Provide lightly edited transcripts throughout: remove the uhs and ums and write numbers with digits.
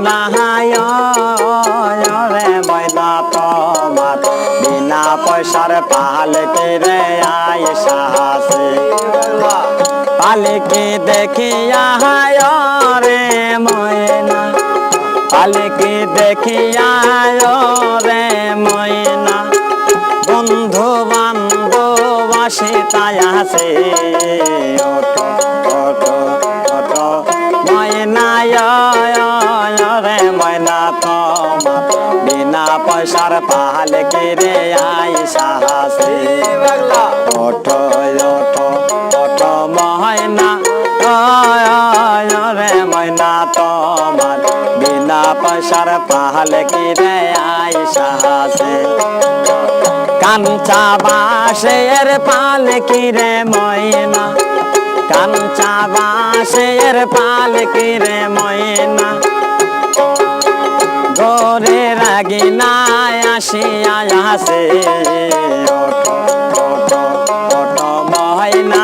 ময়না রে ময়না তোমার বিনা পয়সার পালকি রে আয়েশা আছে পালকি দেখিয়া রে ময়না পালকি দেখিয়া রে ময়না বন্ধু বান্ধব আসে তাই আছে ওঠো ওঠো ওঠো ময়না রে ময়না তোমার বিনা পয়সার পালকি রে আয়েশা আছে ওঠো ওঠো ওঠো ময়না রে ময়না তোমার বিনা পয়সার পালকি রে আয়েশা আছে কাঞ্চা বাঁশের পালকি রে ময়না কাঞ্চা বাঁশের পালকি রে ময়না গোরে রাগিনা আসিয়া আসে ওঠো ওঠো ওঠো ময়না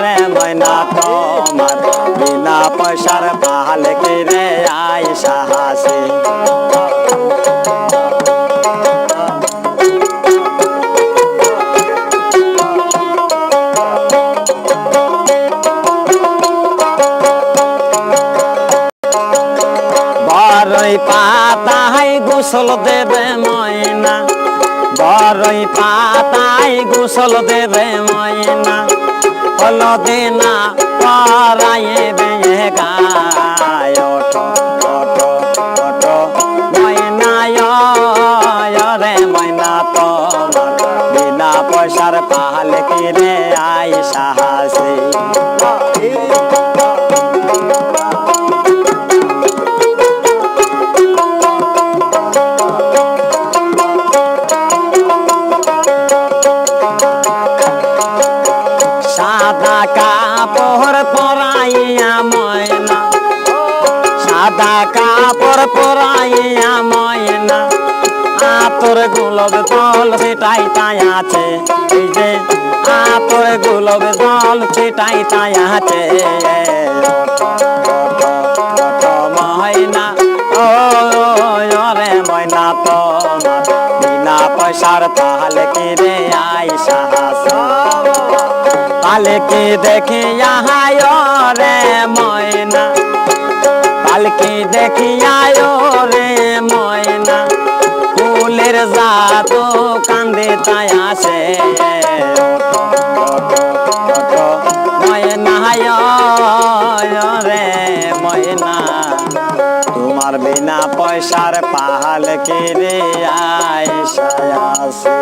রে ময়না তোমার বিনা পয়সার পালকি রে আয়েশা আছে বরই পাতায় গোসল দেবে ময়না বরই পাতায় গোসল দেবে ময়না হলদে না পরাইবে গায় ওঠো ওঠো ওঠো ময়না রে ময়না তোমার বিনা পয়সার পালকি রে আয়েশা আছে সাদা কাপড় পরাইয়া ময়না সাদা কাপড় পরাইয়া ময়না আতর গোলাপ জল সেটাই তাই আছে এই যে আতর গোলাপ জল সেটাই তাই আছে ময়না রে ময়না তোমার বিনা পয়সার পালকি রে আয়েশা আছে পালকি দেখিয়া রে ময়না পালকি দেখিয়া রে ময়না ফুলের জাত কান্দে তাই আসে ময়না রে ময়না তোমার বিনা পয়সার পালকি রে আয়েশা আছে।